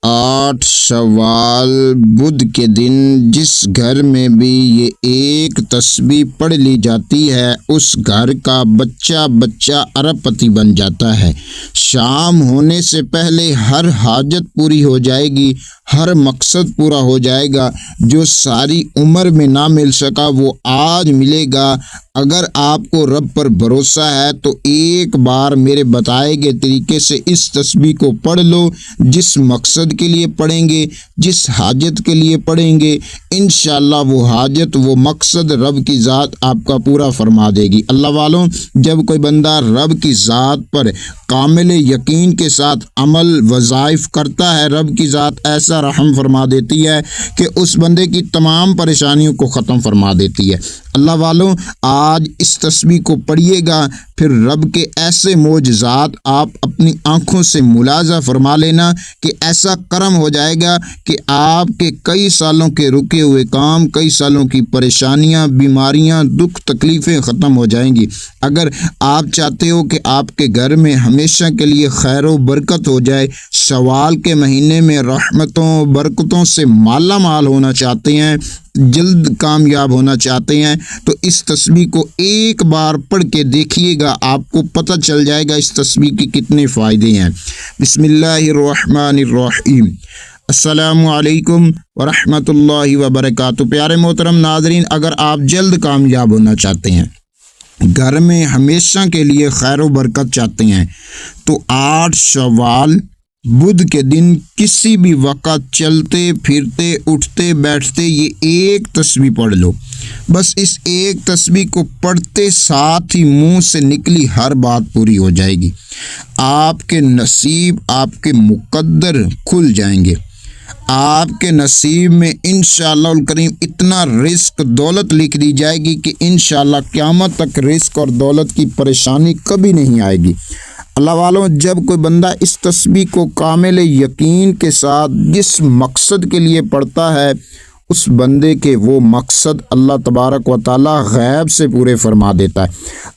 8 شوال بدھ کے دن جس گھر میں بھی یہ ایک تسبیح پڑھ لی جاتی ہے اس گھر کا بچہ ارب پتی بن جاتا ہے۔ شام ہونے سے پہلے ہر حاجت پوری ہو جائے گی، ہر مقصد پورا ہو جائے گا۔ جو ساری عمر میں نہ مل سکا وہ آج ملے گا۔ اگر آپ کو رب پر بھروسہ ہے تو ایک بار میرے بتائے گئے طریقے سے اس تسبیح کو پڑھ لو۔ جس مقصد کے لیے پڑھیں گے، جس حاجت کے لیے پڑھیں گے، انشاءاللہ وہ حاجت، وہ مقصد رب کی ذات آپ کا پورا فرما دے گی۔ اللہ والوں، جب کوئی بندہ رب کی ذات پر کامل یقین کے ساتھ عمل وظائف کرتا ہے، رب کی ذات ایسا رحم فرما دیتی ہے کہ اس بندے کی تمام پریشانیوں کو ختم فرما دیتی ہے۔ اللہ والوں، آج اس تسبیح کو پڑھیے گا، پھر رب کے ایسے معجزات آپ اپنی آنکھوں سے ملاحظہ فرما لینا کہ ایسا کرم ہو جائے گا کہ آپ کے کئی سالوں کے رکے ہوئے کام، کئی سالوں کی پریشانیاں، بیماریاں، دکھ تکلیفیں ختم ہو جائیں گی۔ اگر آپ چاہتے ہو کہ آپ کے گھر میں ہمیشہ کے لیے خیر و برکت ہو جائے، شوال کے مہینے میں رحمتوں برکتوں سے مالا مال ہونا چاہتے ہیں، جلد کامیاب ہونا چاہتے ہیں، تو اس تسبیح کو ایک بار پڑھ کے دیکھیے گا، آپ کو پتہ چل جائے گا اس تسبیح کے کتنے فائدے ہیں۔ بسم اللہ الرحمن الرحیم۔ السلام علیکم ورحمۃ اللہ وبرکاتہ۔ پیارے محترم ناظرین، اگر آپ جلد کامیاب ہونا چاہتے ہیں، گھر میں ہمیشہ کے لیے خیر و برکت چاہتے ہیں، تو 8 شوال بدھ کے دن کسی بھی وقت چلتے پھرتے اٹھتے بیٹھتے یہ ایک تسبیح پڑھ لو۔ بس اس ایک تسبیح کو پڑھتے ساتھ ہی منہ سے نکلی ہر بات پوری ہو جائے گی۔ آپ کے نصیب، آپ کے مقدر کھل جائیں گے۔ آپ کے نصیب میں انشاءاللہ الکریم اتنا رزق دولت لکھ دی جائے گی کہ انشاءاللہ قیامت تک رزق اور دولت کی پریشانی کبھی نہیں آئے گی۔ اللہ والوں، جب کوئی بندہ اس تسبیح کو کامل یقین کے ساتھ جس مقصد کے لیے پڑھتا ہے، اس بندے کے وہ مقصد اللہ تبارک و تعالی غیب سے پورے فرما دیتا ہے۔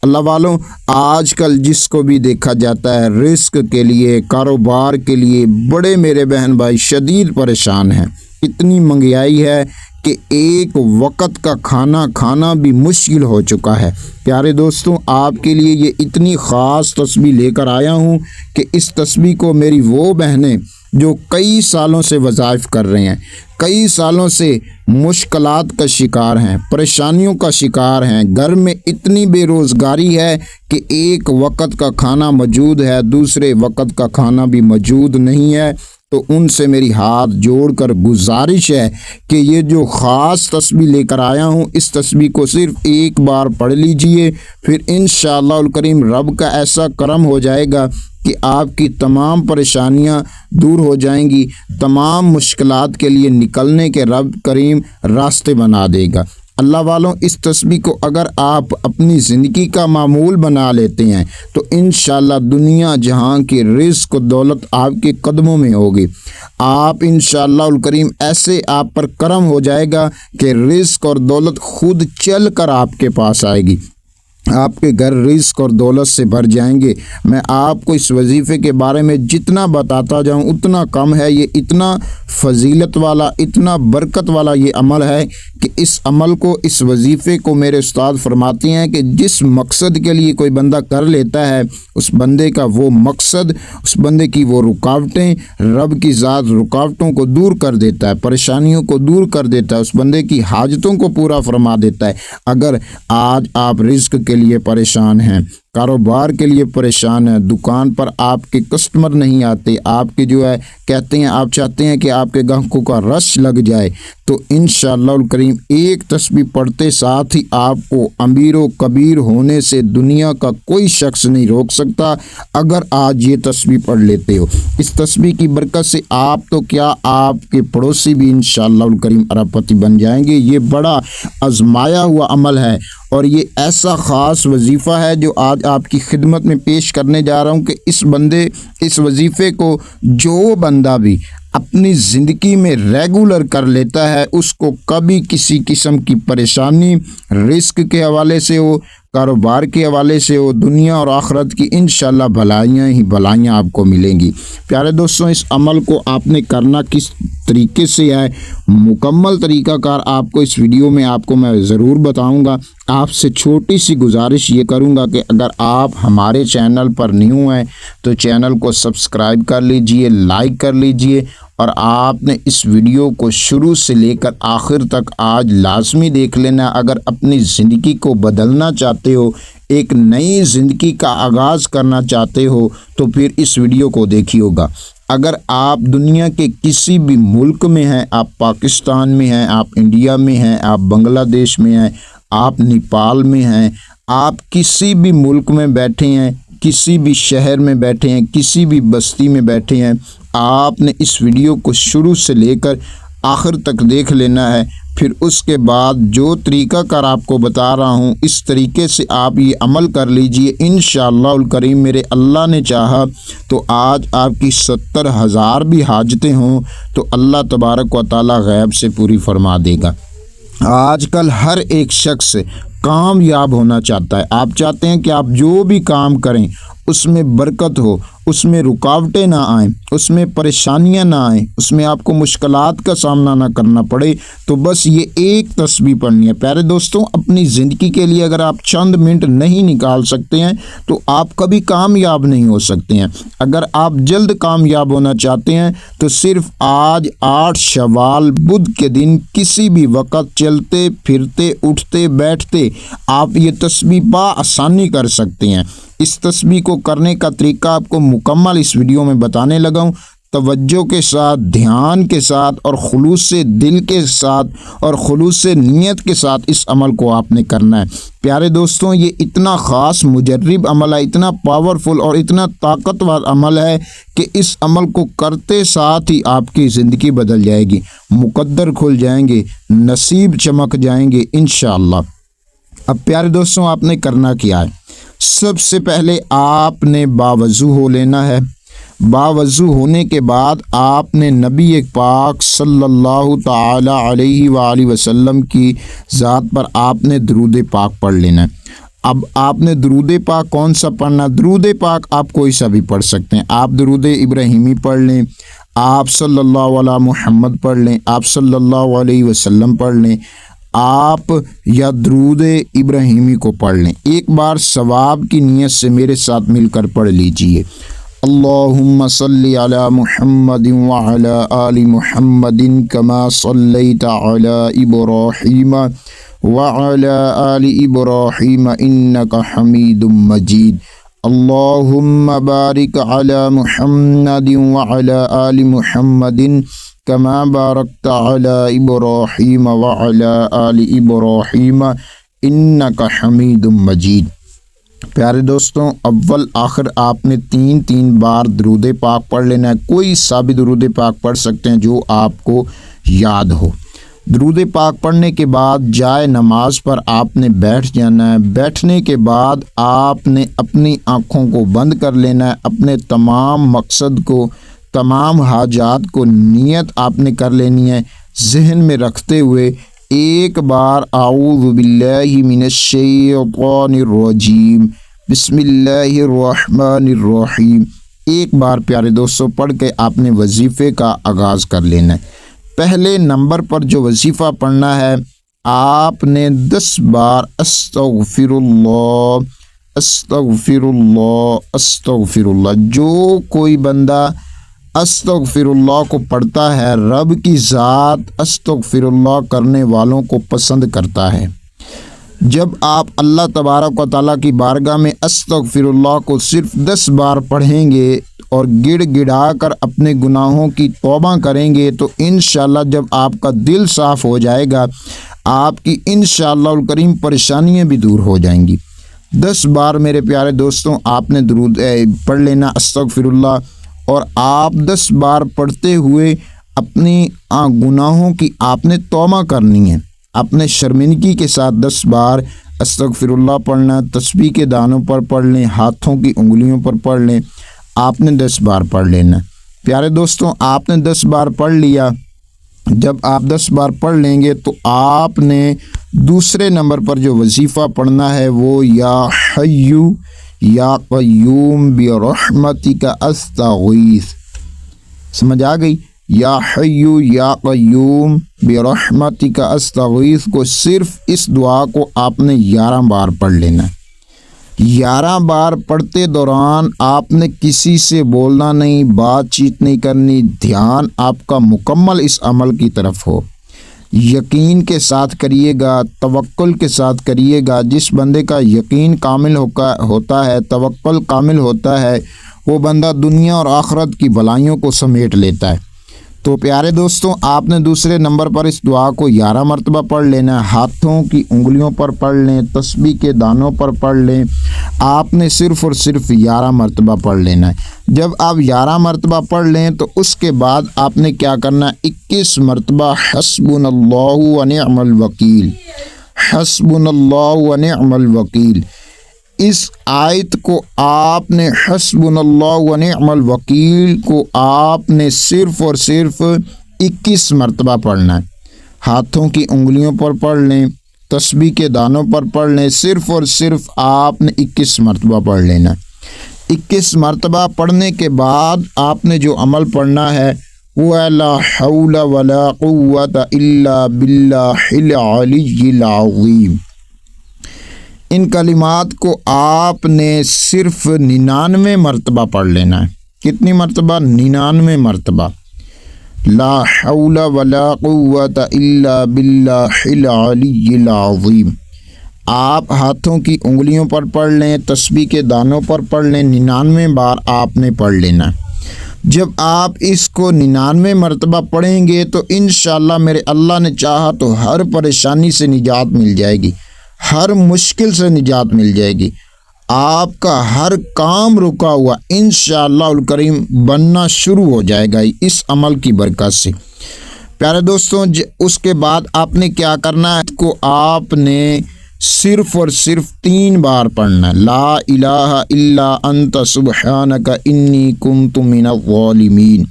اللہ والوں، آج کل جس کو بھی دیکھا جاتا ہے رزق کے لیے، کاروبار کے لیے، بڑے میرے بہن بھائی شدید پریشان ہیں۔ اتنی مہنگائی ہے کہ ایک وقت کا کھانا کھانا بھی مشکل ہو چکا ہے۔ پیارے دوستوں، آپ کے لیے یہ اتنی خاص تسبیح لے کر آیا ہوں کہ اس تسبیح کو میری وہ بہنیں جو کئی سالوں سے وظائف کر رہے ہیں، کئی سالوں سے مشکلات کا شکار ہیں، پریشانیوں کا شکار ہیں، گھر میں اتنی بے روزگاری ہے کہ ایک وقت کا کھانا موجود ہے، دوسرے وقت کا کھانا بھی موجود نہیں ہے، تو ان سے میری ہاتھ جوڑ کر گزارش ہے کہ یہ جو خاص تسبیح لے کر آیا ہوں، اس تسبیح کو صرف ایک بار پڑھ لیجئے، پھر انشاءاللہ الکریم رب کا ایسا کرم ہو جائے گا کہ آپ کی تمام پریشانیاں دور ہو جائیں گی، تمام مشکلات کے لیے نکلنے کے رب کریم راستے بنا دے گا۔ اللہ والوں، اس تسبیح کو اگر آپ اپنی زندگی کا معمول بنا لیتے ہیں تو انشاءاللہ دنیا جہاں کی رزق و دولت آپ کے قدموں میں ہوگی۔ آپ انشاءاللہ الکریم ایسے آپ پر کرم ہو جائے گا کہ رزق اور دولت خود چل کر آپ کے پاس آئے گی، آپ کے گھر رزق اور دولت سے بھر جائیں گے۔ میں آپ کو اس وظیفے کے بارے میں جتنا بتاتا جاؤں اتنا کم ہے۔ یہ اتنا فضیلت والا، اتنا برکت والا یہ عمل ہے کہ اس عمل کو، اس وظیفے کو میرے استاد فرماتے ہیں کہ جس مقصد کے لیے کوئی بندہ کر لیتا ہے، اس بندے کا وہ مقصد، اس بندے کی وہ رکاوٹیں، رب کی ذات رکاوٹوں کو دور کر دیتا ہے، پریشانیوں کو دور کر دیتا ہے، اس بندے کی حاجتوں کو پورا فرما دیتا ہے۔ اگر آج آپ رزق کے لیے پریشان ہیں، کاروبار کے لیے پریشان ہیں، دکان پر آپ کے کسٹمر نہیں آتے، آپ کے جو ہے کہتے ہیں، آپ چاہتے ہیں کہ آپ کے گاہکوں کا رش لگ جائے، تو انشاءاللہ الکریم ایک تسبیح پڑھتے ساتھ ہی آپ کو امیر و کبیر ہونے سے دنیا کا کوئی شخص نہیں روک سکتا اگر آج یہ تسبیح پڑھ لیتے ہو۔ اس تسبیح کی برکت سے آپ تو کیا، آپ کے پڑوسی بھی انشاءاللہ الکریم ارب پتی بن جائیں گے۔ یہ بڑا آزمایا ہوا عمل ہے اور یہ ایسا خاص وظیفہ ہے جو آج آپ کی خدمت میں پیش کرنے جا رہا ہوں کہ اس وظیفے کو جو بندہ بھی اپنی زندگی میں ریگولر کر لیتا ہے، اس کو کبھی کسی قسم کی پریشانی رزق کے حوالے سے ہو، کاروبار کے حوالے سے ہو، دنیا اور آخرت کی انشاءاللہ بھلائیاں ہی بھلائیاں آپ کو ملیں گی۔ پیارے دوستوں، اس عمل کو آپ نے کرنا کس طریقے سے ہے، مکمل طریقہ کار آپ کو اس ویڈیو میں آپ کو میں ضرور بتاؤں گا۔ آپ سے چھوٹی سی گزارش یہ کروں گا کہ اگر آپ ہمارے چینل پر نیو ہیں تو چینل کو سبسکرائب کر لیجئے، لائک کر لیجئے، اور آپ نے اس ویڈیو کو شروع سے لے کر آخر تک آج لازمی دیکھ لینا۔ اگر اپنی زندگی کو بدلنا چاہتے ہو، ایک نئی زندگی کا آغاز کرنا چاہتے ہو تو پھر اس ویڈیو کو دیکھیے ہوگا۔ اگر آپ دنیا کے کسی بھی ملک میں ہیں، آپ پاکستان میں ہیں، آپ انڈیا میں ہیں، آپ بنگلہ دیش میں ہیں، آپ نیپال میں ہیں، آپ کسی بھی ملک میں بیٹھے ہیں، کسی بھی شہر میں بیٹھے ہیں، کسی بھی بستی میں بیٹھے ہیں، آپ نے اس ویڈیو کو شروع سے لے کر آخر تک دیکھ لینا ہے۔ پھر اس کے بعد جو طریقہ کار آپ کو بتا رہا ہوں اس طریقے سے آپ یہ عمل کر لیجئے، انشاءاللہ الکریم میرے اللہ نے چاہا تو آج آپ کی 70,000 بھی حاجتیں ہوں تو اللہ تبارک و تعالی غیب سے پوری فرما دے گا۔ آج کل ہر ایک شخص کامیاب ہونا چاہتا ہے۔ آپ چاہتے ہیں کہ آپ جو بھی کام کریں اس میں برکت ہو، اس میں رکاوٹیں نہ آئیں، اس میں پریشانیاں نہ آئیں، اس میں آپ کو مشکلات کا سامنا نہ کرنا پڑے، تو بس یہ ایک تسبیح پڑھنی ہے۔ پیارے دوستوں، اپنی زندگی کے لیے اگر آپ چند منٹ نہیں نکال سکتے ہیں تو آپ کبھی کامیاب نہیں ہو سکتے ہیں۔ اگر آپ جلد کامیاب ہونا چاہتے ہیں تو صرف آج 8 شوال بدھ کے دن کسی بھی وقت چلتے پھرتے اٹھتے بیٹھتے آپ یہ تسبیح بآسانی کر سکتے ہیں۔ اس تسبیح کو کرنے کا طریقہ آپ کو مکمل اس ویڈیو میں بتانے لگا ہوں۔ توجہ کے ساتھ، دھیان کے ساتھ اور خلوص سے دل کے ساتھ اور خلوص سے نیت کے ساتھ اس عمل کو آپ نے کرنا ہے۔ پیارے دوستوں، یہ اتنا خاص مجرب عمل ہے، اتنا پاورفل اور اتنا طاقتور عمل ہے کہ اس عمل کو کرتے ساتھ ہی آپ کی زندگی بدل جائے گی، مقدر کھل جائیں گے، نصیب چمک جائیں گے انشاءاللہ۔ اب پیارے دوستوں، آپ نے کرنا کیا ہے؟ سب سے پہلے آپ نے باوضو ہو لینا ہے۔ باوضو ہونے کے بعد آپ نے نبی پاک صلی اللہ تعالی علیہ وآلہ وسلم کی ذات پر آپ نے درود پاک پڑھ لینا ہے۔ اب آپ نے درود پاک کون سا پڑھنا؟ درود پاک آپ کوئی سا بھی پڑھ سکتے ہیں۔ آپ درود ابراہیمی پڑھ لیں، آپ صلی اللہ علیہ محمد پڑھ لیں، آپ صلی اللہ علیہ وسلم پڑھ لیں، آپ یا درود ابراہیمی کو پڑھ لیں۔ ایک بار ثواب کی نیت سے میرے ساتھ مل کر پڑھ لیجئے۔ اللہم صلی علی محمد وعلی آل محمد کما صلیت علی ابراہیم وعلی آل ابراہیم انک حمید مجید۔ اللہم بارک علی محمد وعلی آل محمد کما بارکت علی ابراہیم وعلی آل ابراہیم انک حمید مجید۔ پیارے دوستوں، اول آخر آپ نے 3 بار درود پاک پڑھ لینا ہے۔ کوئی سا بھی درود پاک پڑھ سکتے ہیں جو آپ کو یاد ہو۔ درود پاک پڑھنے کے بعد جائے نماز پر آپ نے بیٹھ جانا ہے۔ بیٹھنے کے بعد آپ نے اپنی آنکھوں کو بند کر لینا ہے، اپنے تمام مقصد کو، تمام حاجات کو نیت آپ نے کر لینی ہے، ذہن میں رکھتے ہوئے ایک بار اعوذ باللہ من الشیطان الرجیم بسم اللہ الرحمن الرحیم ایک بار پیارے دوستوں پڑھ کے آپ نے وظیفے کا آغاز کر لینا ہے۔ پہلے نمبر پر جو وظیفہ پڑھنا ہے آپ نے 10 بار استغفر اللہ استغفر اللہ استغفر اللہ۔ جو کوئی بندہ استغفر اللہ کو پڑھتا ہے رب کی ذات استغفر اللہ کرنے والوں کو پسند کرتا ہے۔ جب آپ اللہ تبارک و تعالیٰ کی بارگاہ میں استغفر اللہ کو صرف 10 بار پڑھیں گے اور گڑ گڑا کر اپنے گناہوں کی توبہ کریں گے تو انشاءاللہ جب آپ کا دل صاف ہو جائے گا آپ کی انشاءاللہ الکریم پریشانیاں بھی دور ہو جائیں گی۔ 10 بار میرے پیارے دوستوں آپ نے درود پڑھ لینا استغفر اللہ، اور آپ 10 بار پڑھتے ہوئے اپنی گناہوں کی آپ نے توبہ کرنی ہے۔ اپنے شرمندگی کے ساتھ 10 بار استغفر اللہ پڑھنا، تسبیح کے دانوں پر پڑھ لیں، ہاتھوں کی انگلیوں پر پڑھ لیں، آپ نے 10 بار پڑھ لینا۔ پیارے دوستوں آپ نے 10 بار پڑھ لیا، جب آپ 10 بار پڑھ لیں گے تو آپ نے دوسرے نمبر پر جو وظیفہ پڑھنا ہے وہ یا حیو یا قیوم برحمتک استغیث، سمجھ آ گئی؟ یا حیو یا قیوم برحمتک استغیث کو صرف اس دعا کو آپ نے 11 بار پڑھ لینا ہے۔ 11 بار پڑھتے دوران آپ نے کسی سے بولنا نہیں، بات چیت نہیں کرنی، دھیان آپ کا مکمل اس عمل کی طرف ہو۔ یقین کے ساتھ کریے گا، توکل کے ساتھ کریے گا۔ جس بندے کا یقین کامل ہوتا ہے، توکل کامل ہوتا ہے، وہ بندہ دنیا اور آخرت کی بلائیوں کو سمیٹ لیتا ہے۔ تو پیارے دوستوں، آپ نے دوسرے نمبر پر اس دعا کو 11 مرتبہ پڑھ لینا ہے۔ ہاتھوں کی انگلیوں پر پڑھ لیں، تسبیح کے دانوں پر پڑھ لیں، آپ نے صرف اور صرف 11 مرتبہ پڑھ لینا ہے۔ جب آپ 11 مرتبہ پڑھ لیں تو اس کے بعد آپ نے کیا کرنا ہے؟ 21 مرتبہ حسبنا اللہ و نعم الوکیل، حسبنا اللہ و نعم الوکیل، اس آیت کو آپ نے حسبنا اللہ و نعم الوکیل کو آپ نے صرف اور صرف 21 مرتبہ پڑھنا ہے۔ ہاتھوں کی انگلیوں پر پڑھ لیں، تسبیح کے دانوں پر پڑھ لیں، صرف اور صرف آپ نے 21 مرتبہ پڑھ لینا ہے۔ 21 مرتبہ پڑھنے کے بعد آپ نے جو عمل پڑھنا ہے وہ ہے لا حول ولا قوت الا باللہ العلی العظیم۔ ان کلمات کو آپ نے صرف 99 مرتبہ پڑھ لینا ہے۔ کتنی مرتبہ؟ 99 مرتبہ۔ لا حول ولا قوت الا باللہ العلی العظیم۔ آپ ہاتھوں کی انگلیوں پر پڑھ لیں، تسبیح کے دانوں پر پڑھ لیں، 99 بار آپ نے پڑھ لینا ہے۔ جب آپ اس کو 99 مرتبہ پڑھیں گے تو انشاءاللہ میرے اللہ نے چاہا تو ہر پریشانی سے نجات مل جائے گی، ہر مشکل سے نجات مل جائے گی، آپ کا ہر کام رکا ہوا انشاءاللہ الکریم بننا شروع ہو جائے گا اس عمل کی برکت سے۔ پیارے دوستوں، اس کے بعد آپ نے کیا کرنا ہے؟ کو آپ نے صرف اور صرف 3 بار پڑھنا ہے۔ لا الہ الا انت سبحانک انی کنت من الظالمین،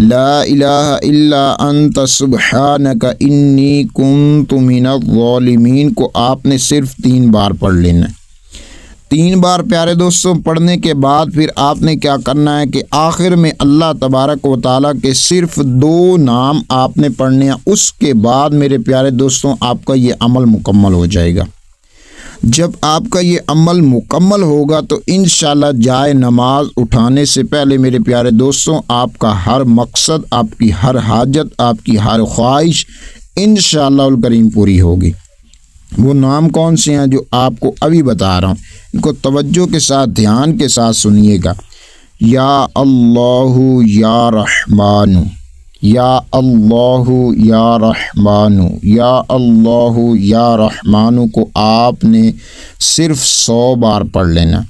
لا الہ الا انت سبحانک انی کنت من الظالمین کو آپ نے صرف 3 بار پڑھ لینا ہے۔ 3 بار پیارے دوستوں پڑھنے کے بعد پھر آپ نے کیا کرنا ہے کہ آخر میں اللہ تبارک و تعالیٰ کے صرف 2 نام آپ نے پڑھنے ہیں۔ اس کے بعد میرے پیارے دوستوں آپ کا یہ عمل مکمل ہو جائے گا۔ جب آپ کا یہ عمل مکمل ہوگا تو انشاءاللہ جائے نماز اٹھانے سے پہلے میرے پیارے دوستوں آپ کا ہر مقصد، آپ کی ہر حاجت، آپ کی ہر خواہش انشاءاللہ الکریم پوری ہوگی۔ وہ نام کون سے ہیں جو آپ کو ابھی بتا رہا ہوں، ان کو توجہ کے ساتھ دھیان کے ساتھ سنیے گا۔ یا اللہ یا رحمان، یا اللہ یا رحمان، یا اللہ یا رحمان کو آپ نے صرف 100 بار پڑھ لینا۔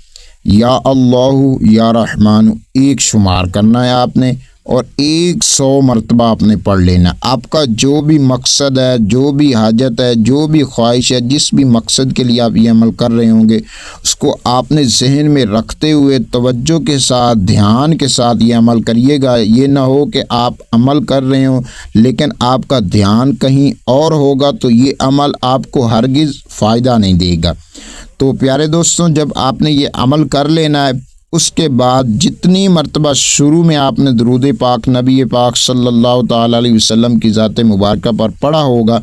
یا اللہ یا رحمان ایک شمار کرنا ہے آپ نے، اور 100 مرتبہ آپ نے پڑھ لینا۔ آپ کا جو بھی مقصد ہے، جو بھی حاجت ہے، جو بھی خواہش ہے، جس بھی مقصد کے لیے آپ یہ عمل کر رہے ہوں گے، اس کو آپ نے ذہن میں رکھتے ہوئے توجہ کے ساتھ، دھیان کے ساتھ یہ عمل کریے گا۔ یہ نہ ہو کہ آپ عمل کر رہے ہوں لیکن آپ کا دھیان کہیں اور ہوگا تو یہ عمل آپ کو ہرگز فائدہ نہیں دے گا۔ تو پیارے دوستوں، جب آپ نے یہ عمل کر لینا ہے، اس کے بعد جتنی مرتبہ شروع میں آپ نے درود پاک نبی پاک صلی اللہ تعالیٰ علیہ وسلم کی ذات مبارکہ پر پڑھا ہوگا،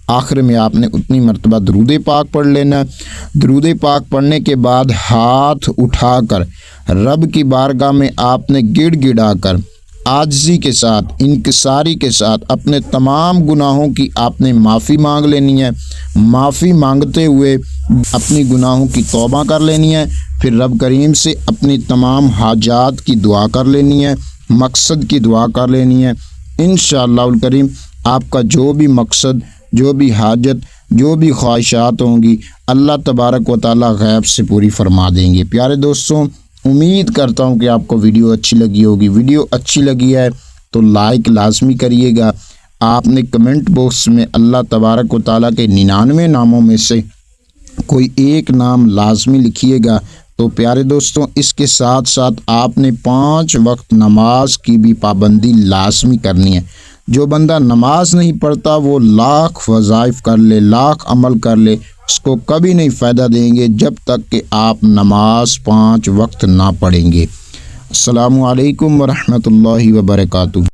آخر میں آپ نے اتنی مرتبہ درود پاک پڑھ لینا۔ درود پاک پڑھنے کے بعد ہاتھ اٹھا کر رب کی بارگاہ میں آپ نے گڑ گڑا کر عاجزی کے ساتھ، انکساری کے ساتھ اپنے تمام گناہوں کی آپ نے معافی مانگ لینی ہے۔ معافی مانگتے ہوئے اپنی گناہوں کی توبہ کر لینی ہے، پھر رب کریم سے اپنی تمام حاجات کی دعا کر لینی ہے، مقصد کی دعا کر لینی ہے۔ انشاءاللہ الکریم آپ کا جو بھی مقصد، جو بھی حاجت، جو بھی خواہشات ہوں گی، اللہ تبارک و تعالیٰ غیب سے پوری فرما دیں گے۔ پیارے دوستوں، امید کرتا ہوں کہ آپ کو ویڈیو اچھی لگی ہوگی۔ ویڈیو اچھی لگی ہے تو لائک لازمی کریے گا۔ آپ نے کمنٹ باکس میں اللہ تبارک و تعالیٰ کے 99 ناموں میں سے کوئی ایک نام لازمی لکھیے گا۔ تو پیارے دوستوں، اس کے ساتھ ساتھ آپ نے 5 وقت نماز کی بھی پابندی لازمی کرنی ہے۔ جو بندہ نماز نہیں پڑھتا وہ لاکھ وظائف کر لے، لاکھ عمل کر لے، اس کو کبھی نہیں فائدہ دیں گے جب تک کہ آپ نماز 5 وقت نہ پڑھیں گے۔ السلام علیکم ورحمۃ اللہ وبرکاتہ۔